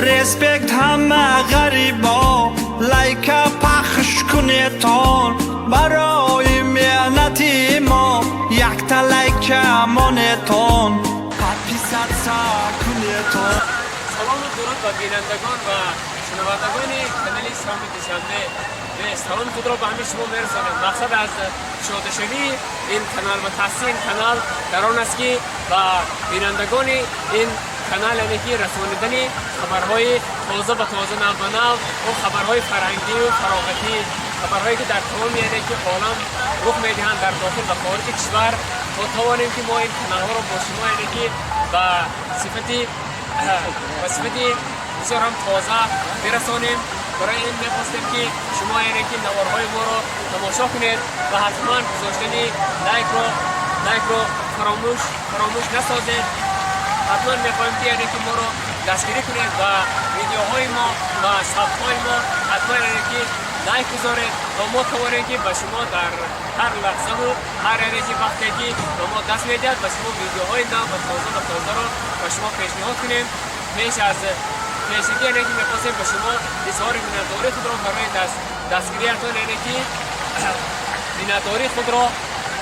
респект ҳама ғарибо лайка пахш кунетон барои меҳнати мо якта лайка монетон подписатся кунетон. салому дуруд ба бинандагон ва шунавандагони канали Исроми Душанбе. саломи худро ба ҳамаи шумо мерасонем. мақсад аз шодашавии ин канал ва таъсиси ин канал дар он аст ки ба бинандагони ин канал яъне ки расонидани хабарҳои тоза ба тоза, нав ба нав, хабарҳои фарҳангию фароғатӣ, хабарҳое ки дар тамоми яъне ки олам рух медиҳанд дар дохил ва хориҷи кишвар, то тавонем ки мо ин каналҳоро бо шумо яъне ки ба сифати бисёр ҳам тоза бирасонем. برای این می‌خواستیم که شما یعنی که نوارهای ما رو تماشا کنید و حتما گذاشتنی لایک رو فراموش نسازید. حتما می‌خوایم که یعنی که ما رو دستگیری کنید و ویدیوهای ما و صفحه‌های ما حتما یعنی که لایک بذارید و ما توانیم که به شما در هر لحظه و هر یعنی که وقتی که به ما دست میدهد به شما ویدیوهای نو و تازه رو به شما پیشنهاد کنیم. پیش از پیشگی یعنی که می‌خواستیم به شما اظهار مینت‌داری خود را برای دستگیریتان یعنی که مینت‌داری خود را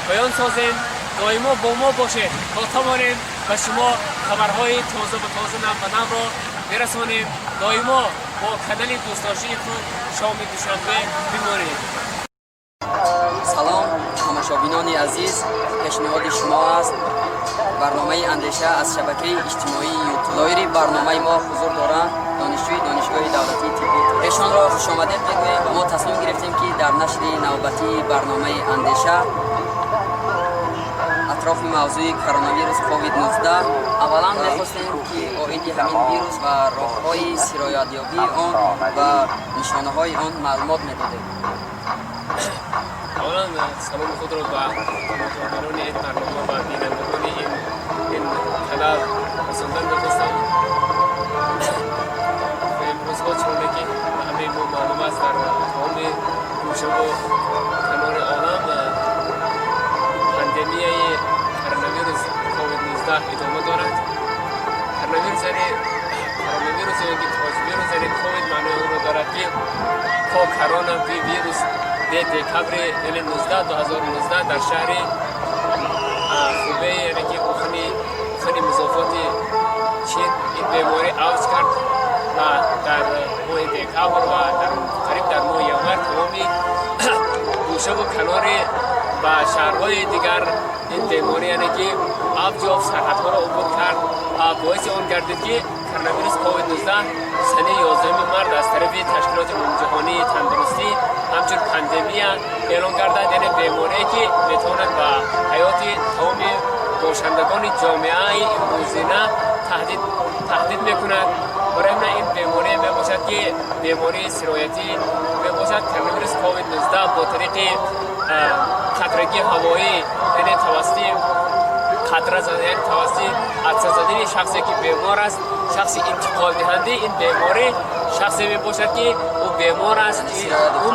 بیان سازیم. دائما با ما باشید تا توانیم به شما خبرهای تازه و تازه نو و نو را برسانیم. دائما با کانال دوستداشتی خود شامی دوشنبه بمانید. سلام تماشابینان عزیز، پیشنهاد شما است برنامه اندیشه از شبکه اجتماعی یوتیوب. دایره برنامه ما حضور دارند دانشجوی دانشگاه دولتی طبی. ایشان را خوش آمدید بگوییم. ما تصمیم گرفتیم که در نشر نوبتی برنامه اندیشه اطراف موضوع کرونا ویروس کووید 19 اولا می‌خواستیم که آیین همین ویروس و راه‌های سرایت‌یابی آن و نشانه‌های آن معلومات می‌دادیم. اولا سلام خود را به مخاطبان این برنامه و بینندگان این کانال رساندن می‌خواستم. امروزها چونه که همه ما معلوم است در تمام گوشه و کنار عالم پاندمیای کرونا ویروس کووید 19 ادامه دارد. کرونا ویروس یعنی کووید معنی آن را دارد که کرونا ویروس دکبر 2019 در شهر خوبه یعنی که اوخانی مضافات چین این بیماری اوج کرد و در ماه دکبر و قریب در ماه ینور تمامی گوشه و کنار و شهرهای دیگر این بیماری یعنی که آبج و سرحدها را عبور کرد و باعث آن گردید که کرونا ویروس کووید 19 سنه 11 مارس از طرف تشکیلات عمومی جهانی تندرستی همچون پاندمی اعلام گردد. یعنی بیماری که میتواند به حیات تمام باشندگان جامعه امروزینه تهدید میکند. برای من این بیماری میباشد که بیماری سرایتی میباشد. کرونا ویروس کووید 19 با طریق خطرگی هوایی یعنی توسط خطر زدن توسط عطسه زدن شخصی که بیمار است، شخص انتقال دهنده این بیماری شخصی میباشد که او بیمار است. او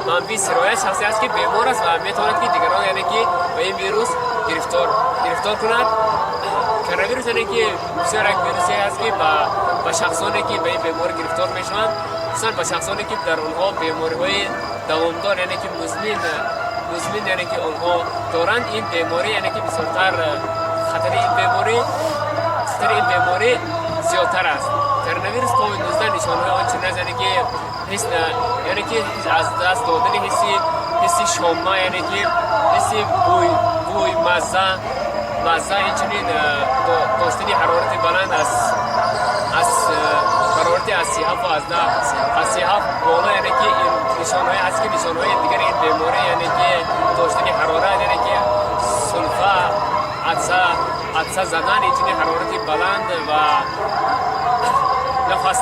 منبع سرایت شخصی است که بیمار است و میتواند که دیگران یعنی که به این ویروس گرفتار کند. کرونا ویروس یعنی که بسیار یک ویروسی است که با شخصانی که به این بیماری گرفتار میشوند، خصوصا با شخصانی که در اونها بیماری‌های دوامدار یعنی که مزمن یعنی که آنها دارند، این بیماری یعنی که بسیارتر خطر این بیماری زیادتر است. کرونا ویروس کووید 19 نشانه‌های آن چنین است یعنی که از دست دادن حس شما یعنی که حس بوی مزه اینچنین داشتن حرارت بلند از حرارت از 37 و از 37 بالا یعنی که این نشانه‌های است که نشانه‌های دیگر این بیماری یعنی که داشتن حرارت یعنی که سلفه عطسه زدن اینچنین حرارت بلند و نفس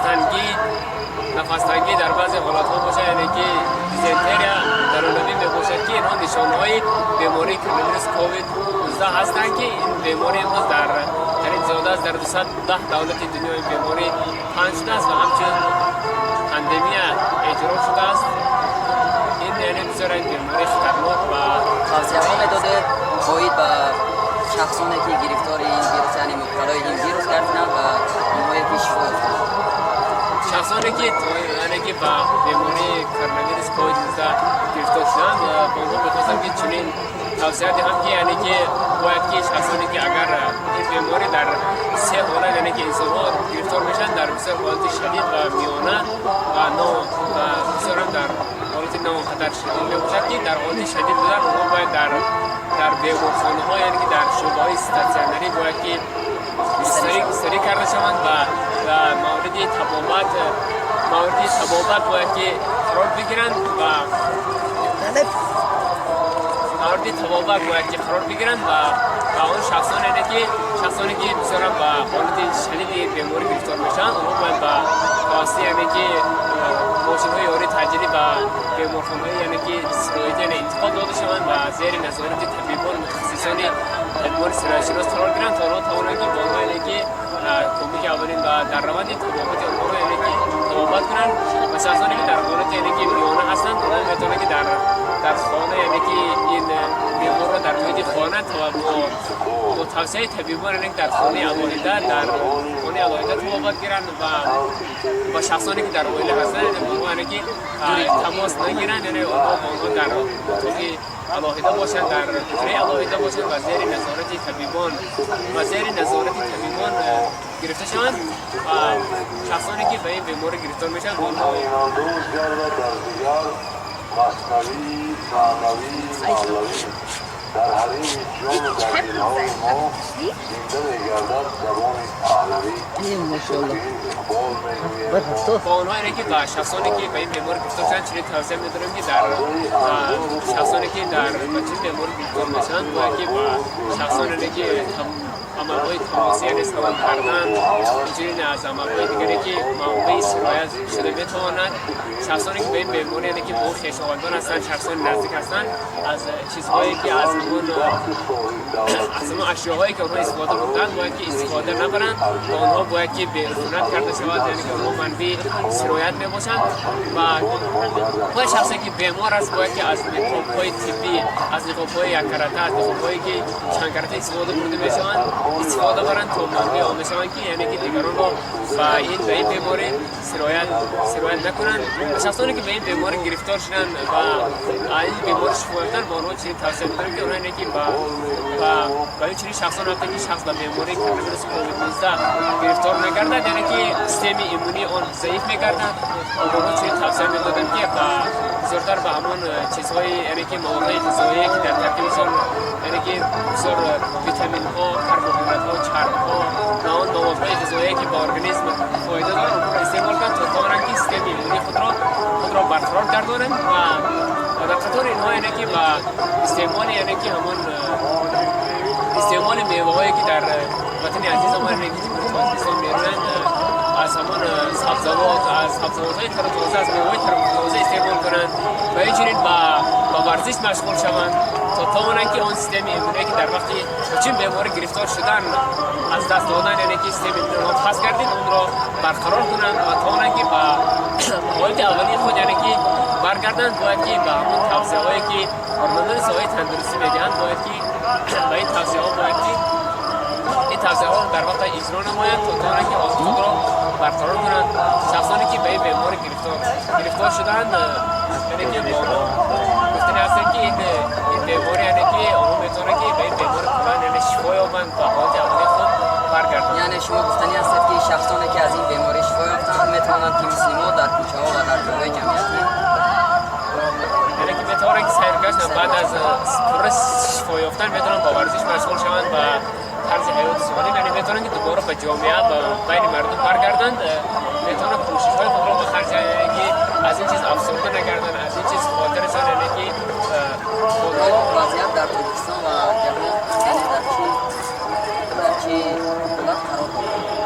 تنگی در بعضی حالت‌ها باشه یعنی که دیزنتریا در اون میباشد که اینها نشانه‌های بیماری کرونا ویروس کووید 19 هستند که این بیماری امروز در این زیاده از در 210 دولت دنیا این بیماری پنج شده است و همچنین پاندمی اعتراف شده است. این یعنی بسیار این بیماری خطرناک و توصیه‌ها می‌داده باید به شخصانی که گرفتار این ویروس یعنی مبتلای این ویروس گردیدند و اونهایی که شفا افتادند. شخصانی که با بیماری کرونا کووید-19 گرفتار شدند با اونها می‌خواستم که چنین توصیه دهم که باید که شخصانی که اگر این بیماری در سه حالت که انسان‌ها گرفتار میشن در بسیار حالت شدید و میانه و بسیار هم در حالت خطر شدید میباشد که در حالت شدید بودن اونها باید در بیمارخانه‌ها که در شعبه‌های استاسیونری باید که سری کرده شوند و مورد تبابت باید که قرار بگیرند و اون شخصانی که بسیار با حالت شدید بیماری گرفتار میشن اونها باید با واسطه که ماشین‌های یاری تجاری و بیمارخانه‌های که سرایت انتقال داده شوند و زیر نظارت طبیبان متخصصان علمان سرایشناس قرار گیرند تا آنها توانند که با آنها که کمک اولین و در روند تبابت آنها را که تبابت کنند و شخصانی که در حالت که میانه هستند اونها میتونند که در خانه که این بیمار را در محیط خانه با توصیه طبیبان در خانه علاهده تبابت گیرند و شخصانی که در اویله هستند اونها که تماس نگیرند اونها با آنها در اتاقی علاهده باشند در حجره علاهده باشند و زیر نظارت طبیبان گرفته شوند و شخصانی که به این بیماری گرفتار میشن اونها مصنوی، معنوی، در حریم جان و در دلهای ما زنده میگردد زبان پهلوی با آنها که با شخصانی که به این بیماری گرفتار شدن چنین توصیه می‌دارم که در شخصانی که در چنین بیماری گرفتار میشن باید که با شخصانی که عملهای تماسی استفاده کردن اینجوری از عملهای دیگری که موقعی سرایت شده بتوانند شخصانی که به این بیماری که با خویشاوندان هستند شخصانی نزدیک هستند از چیزهایی که از اون اشیاهایی که آنها استفاده بودند باید که استفاده نبرند و آنها باید که به عفونت کرده شود که آنها منبع سرایت میباشند و شخصی که بیمار است باید که از نقاب‌های طبی از نقاب‌های یک‌کرته از نقاب‌هایی که چند کرته استفاده برده میشوند استفاده برند تا منبع آن بشوند که که دیگران را به این بیماری سرایت نکنند و شخصانی که به این بیماری گرفتار شدند و این بیماری شفا یافتند با آنها چنین توصیه می‌کنم که آنها که با این چنین شخصان وقتی که شخص به بیماری کرونا کووید-19 گرفتار می‌گردد که سیستم ایمنی آن ضعیف می‌گردد و با آنها چنین توصیه می‌دادم که زیادتر به همون چیزهای که موادهای غذایی که در ترکیبشان که بسیار ویتامین‌ها، کربوهیدرات‌ها، چرب‌ها و آن موادهای غذایی که به ارگانیسم فایده دارند آنها را استعمال کنند تا توانند که سیستم ایمنی خود را برقرار گردانند و در خاطر اینها که با استعمال که همون استعمال میوه‌هایی که در وطن عزیز ما که می‌رونند از همون سبزوات‌های تازه از میوه‌های تازه استعمال کنند و همچنین با ورزش مشغول شوند تا توانند که آن سیستم ایمنی که در وقتی چنین بیماری گرفتار شدن از دست دادن که سیستم ایمنی را پس گردید اون را برقرار کنند و توانند که با حالت اولیه خود که برگردند باید که با همون توصیه‌هایی که کارمندان ساحه تندرستی می‌دهند باید که با این توصیه‌ها در وقت اجرا نمایند تا توانند که حالت خود را برقرار کنند شخصانی که به این بیماری گرفتار شدند که با آنها گفتنی هستند که این بیماری که آنها میتونند که به این بیماری کلان شفا یابند و حالت اولیه خود برگردند. یعنی شما گفتنی هستید که شخصانی که از این بیماری شفا یافتند میتوانند که مثل ما در کوچه‌ها و در جاهای جمعیتی که میتوانند که سیرگشت بعد از شفا یافتن میتوانند با ورزش مشغول شوند و طرز حیات سالم یعنی میتوانند که دوباره به جامعه و بین مردم برگردند میتوانند کوشش‌های خود را بخرجند که از این چیز افسرده نگردند از این چیز خاطرشان که وضعیت در ترکستان و جهان در چی حالت قرار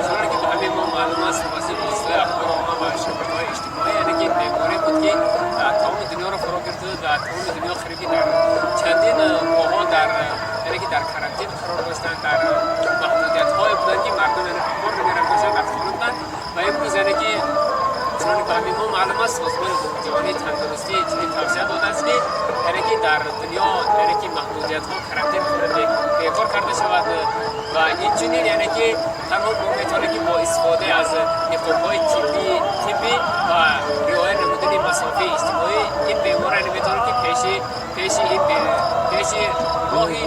دارد که به همین ما معلوم است واسه وسیله اخبار آنها و شبکه‌های اجتماعی که بیماری بود که تمام دنیا را فرا گرفته و تمام دنیا خریدی در چندین ماه‌ها که در کرانتین قرار داشتند در محدودیت‌های بودند که مردم اخبار نمی‌رفتند در خانه بودند و امروز که چون به همین ما معلوم است سازمان جهانی تندرستی چنین توصیه داده است که در دنیا که محدودیت‌ها کرانتین بیکار کرده شود و این چنین که تنها میتونه که با استفاده استفاده از نقاب‌های طبی و رعایت نمودن مسافه اجتماعی این بیمار را نمیتونه که پیش راهی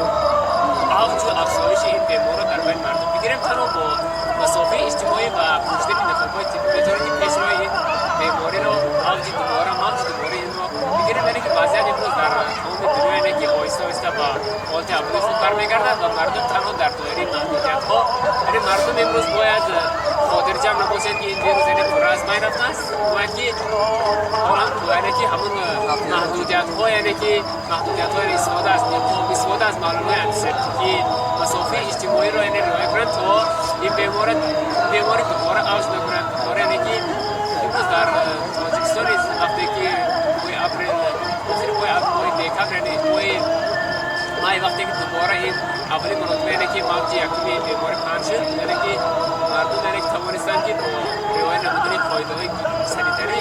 افزایش و افزایش این بیمار را در بین مردم بگیریم. تنها با مسافه اجتماعی و پوشیدن نقاب‌های طبی میتونه که پیش روی این بیماری را موج دوباره این را بگیریم. یعنی که وضعیت امروز در تمام دنیا اینه که آهسته آهسته با حالت اول خود برمیگردد و مردم تنها در دایره محدودیت‌ها، یعنی مردم امروز باید خاطر جمع نباشد که این ویروس یعنی پر از بین رفته است و که یعنی که همون محدودیت‌ها یعنی که محدودیت‌های استفاده از نقاب، استفاده از معلومات انتیسپتیکی، مسافه اجتماعی را یعنی رعایت کنند تا این بیماری دوباره اوج نکند. دوباره یعنی که امروز در تاجیکستان وقتی که ماه اپریل ماه دکامبر یعنی ماه وقتی که دوباره این اولین مرتبه یعنی که موج یکمی بیماری پنج شد، یعنی که مردم یعنی که توانستند که با رعایت نمودن قاعده‌های سانیتری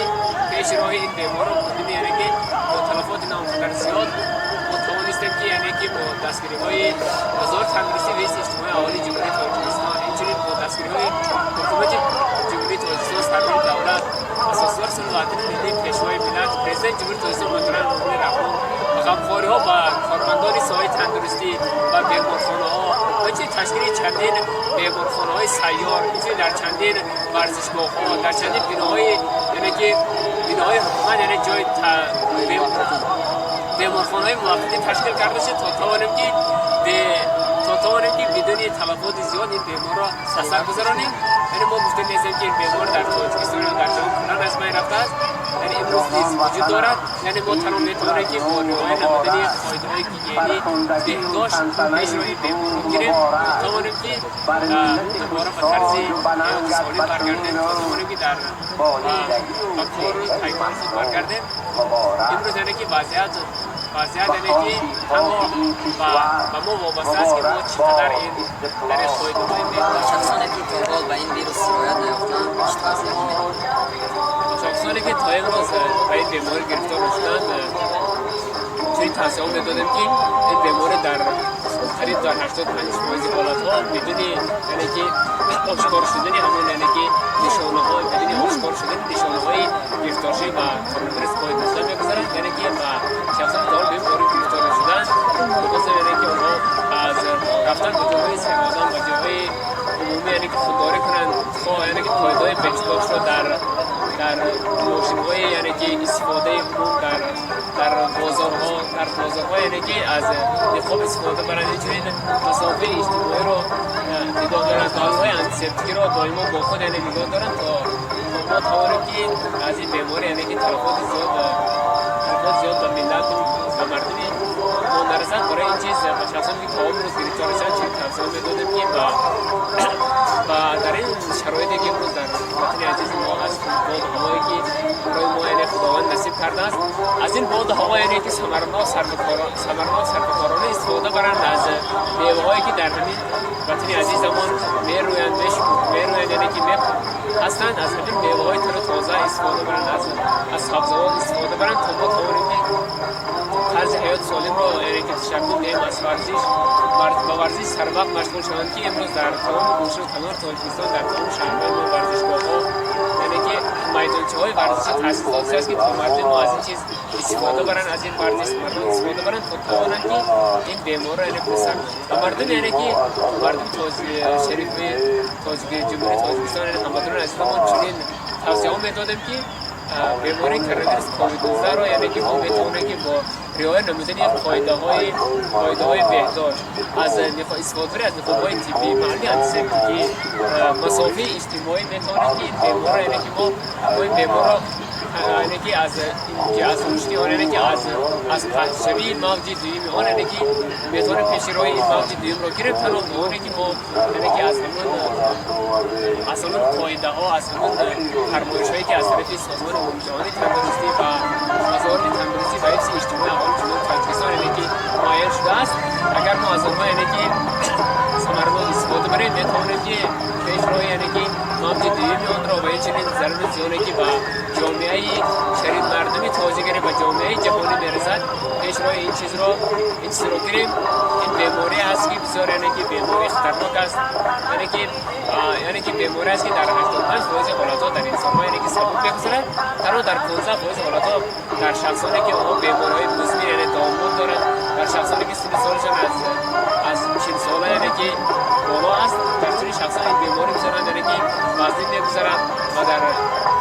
پیش راه این بیمار را بودیم. یعنی که با تلفات نامخطر زیاد ما توانستیم که یعنی که با دستگیری‌های وزارت تندرستی و اجتماعی اهالی جمهوری تاجیکستان همچنین با دستگیری‌های حکومت جمهوری تاجیکستان سرور دولت اساسدار سلطنت ملی پیشوای ملت پرزیدنت جمهوری تاجیکستان محترم مقبول رحمان و غمخوری‌ها و کارمندان ساحه تندرستی و بیمارخانه‌ها و تشکیل چندین بیمارخانه‌های سیار در چندین ورزشگاه‌ها در چندین بناهای یعنی که بناهای حکومت یعنی جای بیمارخانه‌های موقتی تشکیل کرده شد تا توانیم که بدون تلفات زیاد این بیمار را سر گذرانیم. یعنی ما گفته نیستیم که این بیمار در تاجیکستان و در جهان کلا از بین رفته است، یعنی امروز نیز وجود دارد. یعنی ما تنها میتوانیم که با رعایت نمودن قاعده‌های گیگینی بهداشت پیش روی بیمار رو بگیریم تا توانیم که دوباره به طرز حیات سالم برگردیم، تا توانیم که در کار پیکار خود برگردیم. امروز یعنی که وضعیت یعنی که تنها به ما وابسته است که ما چقدر این در قاعده‌های بهداشت شخصانی که تا حال به این ویروس سرایت نیافتند بیش توضیح می‌دهید. شخصانی که تا امروز به این بیماری گرفتار شدند چنین توصیه می‌دادیم که این بیماری در قریب در 85% حالت‌ها بدون یعنی که آشکار شدن همون یعنی که نشانه‌های بدون آشکار شدن نشانه‌های گرفتاری و کرونا باید مثلا می‌گذارند. یعنی که شخصان که به بیماری گرفتار شدند بخاطر یعنی که اونها از رفتن به جاهای سرگردان و جاهای عمومی یعنی که خودداری کنند یعنی که قاعده‌های بهداشت را در ماشین‌های یعنی که استفاده عموم در بازارها یعنی که از نقاب استفاده برند. چنین مسافه اجتماعی رو نگاه دارند، گازهای انتیسپتیکی را دائما با خود یعنی نگاه دارند تا ما توانیم که از این بیماری یعنی که تلفات زیاد به ملت و مردم ما نرسد. برای این چیز شخصانی که تا امروز گرفتار شدند چنین توصیه می‌دادیم که و در این شرایطی که امروز در وطن عزیز ما هست باد هوایی که برای ما یعنی خداوند نصیب کرده است، از این باد هوا یعنی که ثمرناک سربکارانه استفاده برند از میوه‌هایی که در همین وطن عزیزمان میرویند یعنی که هستند، از همین میوه‌های تازه استفاده برند، از سبزیجات استفاده برند تا ما توانیم طرز حیات سالم را یعنی که تشکیل دهیم از ورزش سر وقت مشغول شوند که امروز در تمام گوشه و کنار تاجیکستان در تمام شهرهای ما ورزشگاه‌ها یعنی که میدانچه‌های ورزشی تأسیس داده است که تا مردم ما از این چیز استفاده برند، از این ورزش مردم استفاده برند تا توانند که این بیمار را یعنی بسازند. و مردم یعنی که مردم شریف جمهوری تاجیکستان یعنی هموطنان عزیزمان چنین توصیه می‌دادیم که بیماری کرونا کووید-19 را یعنی که ما میتونیم که با رعایت نمودن قاعده‌های بهداشت از استفاده از نقاب‌های طبی محلی انتیسپتیکی مسافه اجتماعی میتونیم که این بیمار را یعنی که ما این بیمار را یعنی که از رشدی آن یعنی که از پخش‌شوی موج دوم آن یعنی که میتونه پیش روی این موج دوم را گرفت تا اونی که ما یعنی که از همون قاعده‌ها از همون فرمایش‌هایی که از طرف سازمان عمومی جهانی تندرستی و وزارت تندرستی و حفظ اجتماعی اهالی جمهوری تاجیکستان یعنی که مایل شده است، اگر ما از آنها یعنی که ثمرناک استفاده بریم میتوانیم که پیش روی یعنی که موج دوم آن را و چنین ضرر زیانی که با جامعه شریف مردمی تاجیک و جامعه جهانی میرسد پیش روی این چیز را گیریم. این بیماری است که بسیار یعنی که بیماری خطرناک است، یعنی که بیماری است که در 85% حالات در انسان‌ها یعنی که سبب می‌گذارد، تنها در 15% حالات در شخصانی که آنها بیماری‌های مزمن یعنی تعامل دارند، در شخصانی که سن سالشان از 40 ساله یعنی که بالا است، در چنین شخصان این بیماری می‌زنند یعنی که وزن می‌گذارند و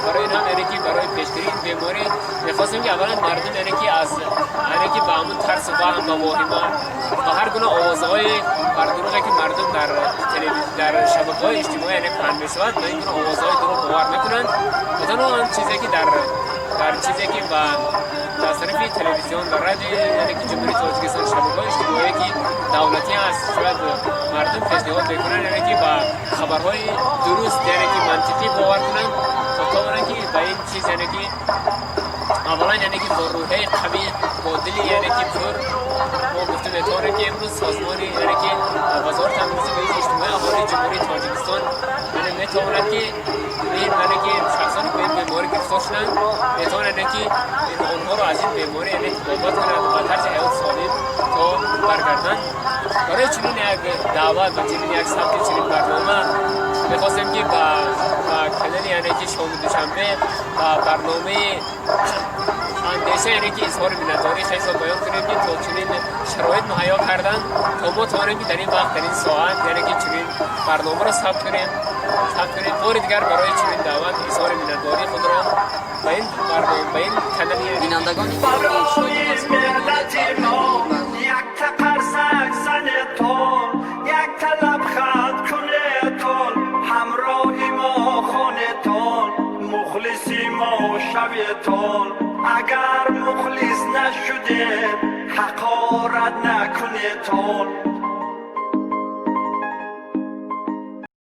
برای این هم یعنی که برای پیشگیری این بیماری می‌خواستیم که اولا مردم یعنی که از یعنی که با همون ترس و وهم و واهمه و هر گونه آوازهای بر دروغی که مردم در شبکه‌های اجتماعی یعنی پخش می‌شود به این گونه آوازهای دروغ باور نکنند و تنها آن چیزی که در چیزی که از طرف تلویزیون و رادیو یعنی که جمهوری تاجیکستان شبکه‌های اجتماعی که دولتی است شاید مردم پیشنهاد بکنن یعنی که با خبرهای درست یعنی که منطقی باور کنند تا که به این چیز یعنی که اولا یعنی که با روحه قوی با دلی یعنی که پر ما گفتیم اتاره که امروز سازمانی یعنی که وزارت امروزی به اجتماعی اهالی جمهوری تاجیکستان یعنی میتواند که این یعنی که شخصانی که این بیماری گرفتار شدند میتواند یعنی که آنها را از این بیماری یعنی بابت کنند و طرز حیات سالم تا برگردند. برای چنین یک دعوت و چنین یک ثبت چنین برنامه میخواستیم که با کانال یعنی که شام دوشنبه و برنامه اندیشه یعنی که اظهار مینتاری خیلی بیان کنیم که تا چنین شرایط مهیا کردن تا ما توانیم که در این وقت در این ساعت یعنی که چنین برنامه را ثبت کنیم بار دیگر برای چنین دعوت اظهار مینتاری خود را به این برنامه به این کانال بینندگان برای ملت ما یک تقرسک زنتون یک لبخند کنتون همراهی ما خانتون مخلصی ما شویتون اگر مخلص نشده حقارت نکنیتون